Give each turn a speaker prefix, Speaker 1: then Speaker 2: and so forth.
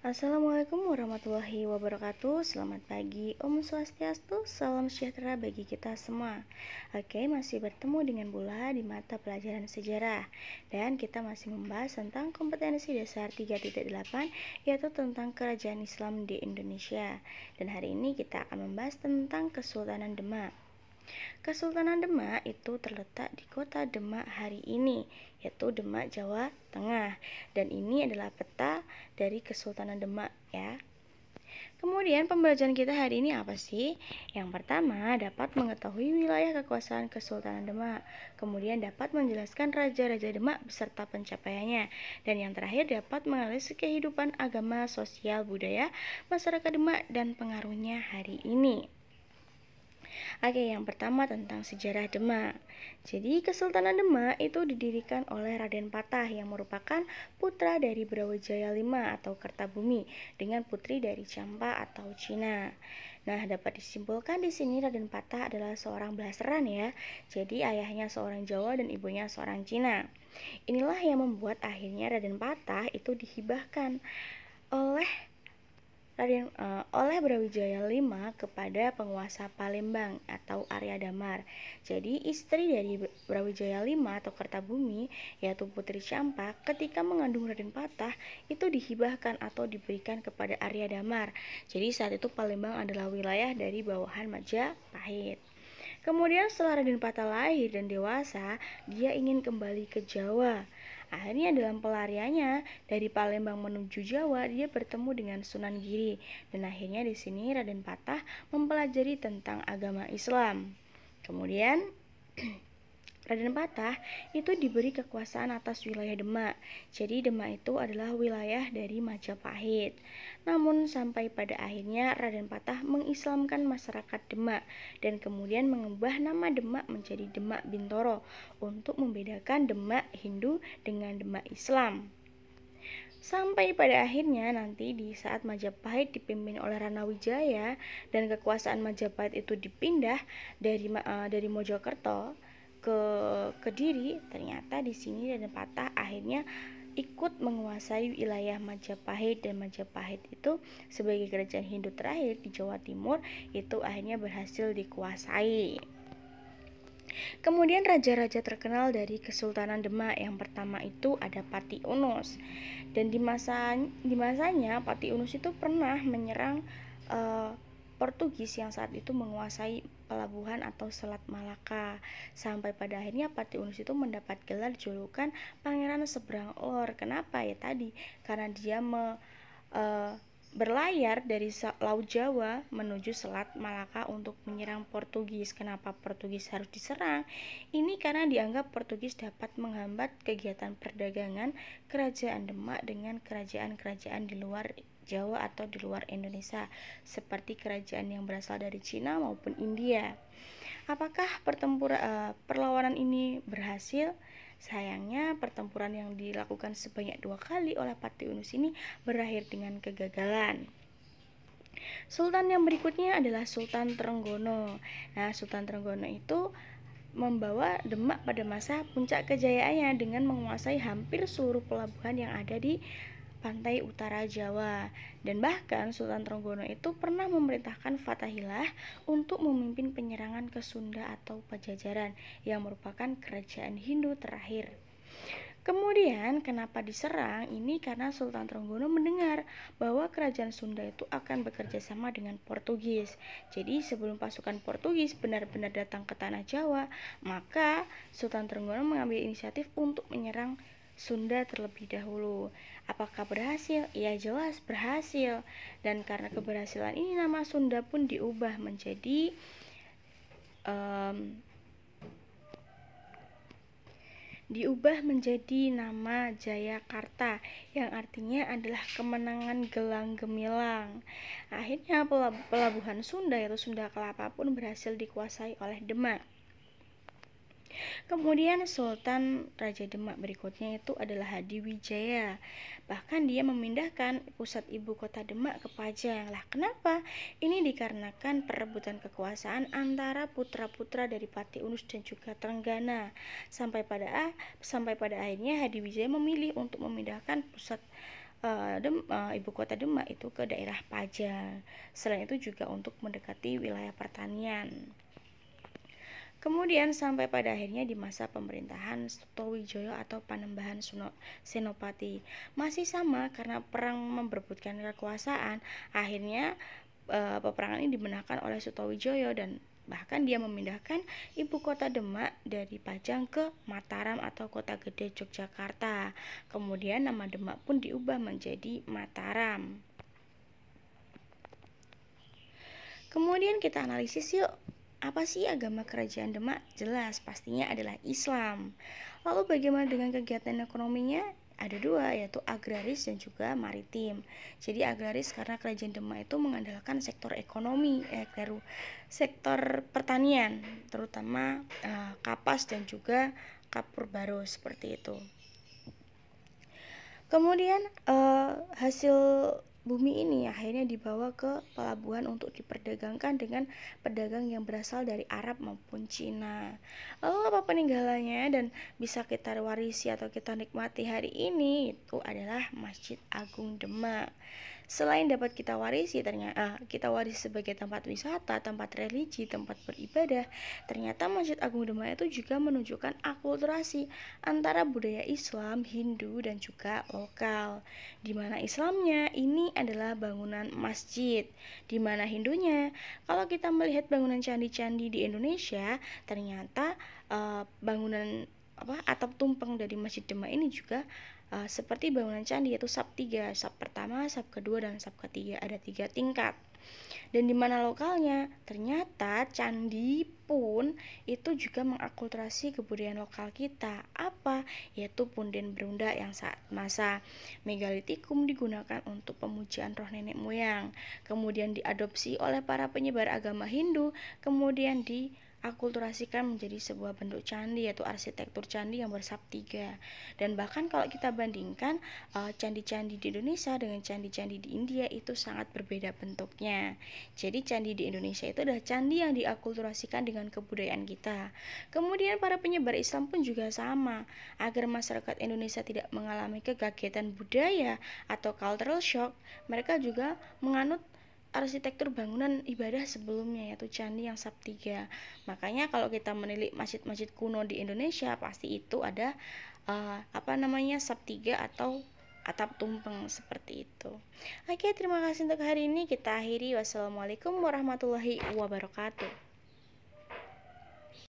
Speaker 1: Assalamualaikum warahmatullahi wabarakatuh. Selamat pagi, Om Swastiastu, salam sejahtera bagi kita semua. Oke, masih bertemu dengan Bula di mata pelajaran sejarah. Dan kita masih membahas tentang kompetensi dasar 3.8, yaitu tentang kerajaan Islam di Indonesia. Dan hari ini kita akan membahas tentang Kesultanan Demak. Kesultanan Demak itu terletak di kota Demak hari ini, yaitu Demak, Jawa Tengah. Dan ini adalah peta dari Kesultanan Demak ya. Kemudian pembelajaran kita hari ini apa sih? Yang pertama, dapat mengetahui wilayah kekuasaan Kesultanan Demak. Kemudian dapat menjelaskan raja-raja Demak beserta pencapaiannya. Dan yang terakhir dapat menganalisis kehidupan agama, sosial, budaya, masyarakat Demak dan pengaruhnya hari ini. Oke, yang pertama tentang sejarah Demak. Jadi, Kesultanan Demak itu didirikan oleh Raden Patah yang merupakan putra dari Brawijaya V atau Kertabumi dengan putri dari Campa atau Cina. Nah, dapat disimpulkan di sini Raden Patah adalah seorang belaseran ya. Jadi, ayahnya seorang Jawa dan ibunya seorang Cina. Inilah yang membuat akhirnya Raden Patah itu dihibahkan oleh Brawijaya V kepada penguasa Palembang atau Arya Damar. Jadi istri dari Brawijaya V atau Kertabumi, yaitu Putri Campa, ketika mengandung Raden Patah itu dihibahkan atau diberikan kepada Arya Damar. Jadi saat itu Palembang adalah wilayah dari bawahan Majapahit. Kemudian setelah Raden Patah lahir dan dewasa, dia ingin kembali ke Jawa. Akhirnya dalam pelariannya dari Palembang menuju Jawa, dia bertemu dengan Sunan Giri. Dan akhirnya di sini Raden Patah mempelajari tentang agama Islam. Kemudian Raden Patah itu diberi kekuasaan atas wilayah Demak. Jadi Demak itu adalah wilayah dari Majapahit. Namun sampai pada akhirnya Raden Patah mengislamkan masyarakat Demak dan kemudian mengubah nama Demak menjadi Demak Bintoro untuk membedakan Demak Hindu dengan Demak Islam. Sampai pada akhirnya nanti di saat Majapahit dipimpin oleh Rana Wijaya dan kekuasaan Majapahit itu dipindah dari Mojokerto ke Kediri, ternyata di sini Raden Patah akhirnya ikut menguasai wilayah Majapahit, dan Majapahit itu sebagai kerajaan Hindu terakhir di Jawa Timur itu akhirnya berhasil dikuasai. Kemudian raja-raja terkenal dari Kesultanan Demak yang pertama itu ada Pati Unus. Dan di masanya Pati Unus itu pernah menyerang Portugis yang saat itu menguasai pelabuhan atau Selat Malaka. Sampai pada akhirnya Pati Unus itu mendapat gelar julukan Pangeran Seberang Lor. Kenapa ya tadi? Karena dia berlayar dari Laut Jawa menuju Selat Malaka untuk menyerang Portugis. Kenapa Portugis harus diserang? Ini karena dianggap Portugis dapat menghambat kegiatan perdagangan Kerajaan Demak dengan kerajaan-kerajaan di luar Jawa atau di luar Indonesia, seperti kerajaan yang berasal dari Cina maupun India. Apakah perlawanan ini berhasil? Sayangnya pertempuran yang dilakukan sebanyak 2 kali oleh Pati Unus ini berakhir dengan kegagalan. Sultan yang berikutnya adalah Sultan Trenggono. Nah, Sultan Trenggono itu membawa Demak pada masa puncak kejayaannya dengan menguasai hampir seluruh pelabuhan yang ada di pantai utara Jawa. Dan bahkan Sultan Trenggono itu pernah memerintahkan Fathahillah untuk memimpin penyerangan ke Sunda atau Pajajaran yang merupakan kerajaan Hindu terakhir. Kemudian kenapa diserang? Ini karena Sultan Trenggono mendengar bahwa kerajaan Sunda itu akan bekerja sama dengan Portugis. Jadi sebelum pasukan Portugis benar-benar datang ke tanah Jawa, maka Sultan Trenggono mengambil inisiatif untuk menyerang Sunda terlebih dahulu. Apakah berhasil? Ya, jelas berhasil. Dan karena keberhasilan ini nama Sunda pun diubah menjadi nama Jayakarta yang artinya adalah kemenangan gelang gemilang. Akhirnya pelabuhan Sunda yaitu Sunda Kelapa pun berhasil dikuasai oleh Demak. Kemudian Sultan Raja Demak berikutnya itu adalah Hadiwijaya. Bahkan dia memindahkan pusat ibu kota Demak ke Pajang. Lah, kenapa? Ini dikarenakan perebutan kekuasaan antara putra-putra dari Pati Unus dan juga Trenggana. Sampai pada akhirnya Hadiwijaya memilih untuk memindahkan pusat ibu kota Demak itu ke daerah Pajang. Selain itu juga untuk mendekati wilayah pertanian. Kemudian sampai pada akhirnya di masa pemerintahan Sutowijoyo atau Panembahan Senopati masih sama karena perang memperebutkan kekuasaan. Akhirnya peperangan ini dimenangkan oleh Sutowijoyo dan bahkan dia memindahkan ibu kota Demak dari Pajang ke Mataram atau Kota Gede Yogyakarta. Kemudian nama Demak pun diubah menjadi Mataram. Kemudian kita analisis yuk. Apa sih agama kerajaan Demak? Jelas, pastinya adalah Islam. Lalu bagaimana dengan kegiatan ekonominya? Ada dua, yaitu agraris dan juga maritim. Jadi agraris karena kerajaan Demak itu mengandalkan sektor ekonomi, sektor pertanian, terutama kapas dan juga kapur baru seperti itu. Kemudian hasil bumi ini akhirnya dibawa ke pelabuhan untuk diperdagangkan dengan pedagang yang berasal dari Arab maupun Cina. Lalu apa peninggalannya dan bisa kita warisi atau kita nikmati hari ini itu adalah Masjid Agung Demak. Selain dapat kita warisi, ternyata kita warisi sebagai tempat wisata, tempat religi, tempat beribadah. Ternyata Masjid Agung Demak itu juga menunjukkan akulturasi antara budaya Islam, Hindu, dan juga lokal. Di mana Islamnya ini adalah bangunan masjid, di mana Hindunya, kalau kita melihat bangunan candi-candi di Indonesia, ternyata bangunan atap tumpeng dari Masjid Demak ini juga seperti bangunan candi, yaitu sap 3, sap pertama, sap kedua, dan sap ketiga. Ada 3 tingkat. Dan di mana lokalnya? Ternyata candi pun itu juga mengakulturasi kebudayaan lokal kita. Apa? Yaitu punden Brunda yang saat masa megalitikum digunakan untuk pemujaan roh nenek moyang. Kemudian diadopsi oleh para penyebar agama Hindu, kemudian diakulturasikan menjadi sebuah bentuk candi, yaitu arsitektur candi yang bersap 3. Dan bahkan kalau kita bandingkan candi-candi di Indonesia dengan candi-candi di India itu sangat berbeda bentuknya. Jadi candi di Indonesia itu adalah candi yang diakulturasikan dengan kebudayaan kita. Kemudian para penyebar Islam pun juga sama. Agar masyarakat Indonesia tidak mengalami kegagetan budaya atau cultural shock, mereka juga menganut arsitektur bangunan ibadah sebelumnya, yaitu candi yang sap 3. Makanya kalau kita menilik masjid-masjid kuno di Indonesia, pasti itu ada sap 3 atau atap tumpeng seperti itu. Oke, terima kasih untuk hari ini. Kita akhiri. Wassalamualaikum warahmatullahi wabarakatuh.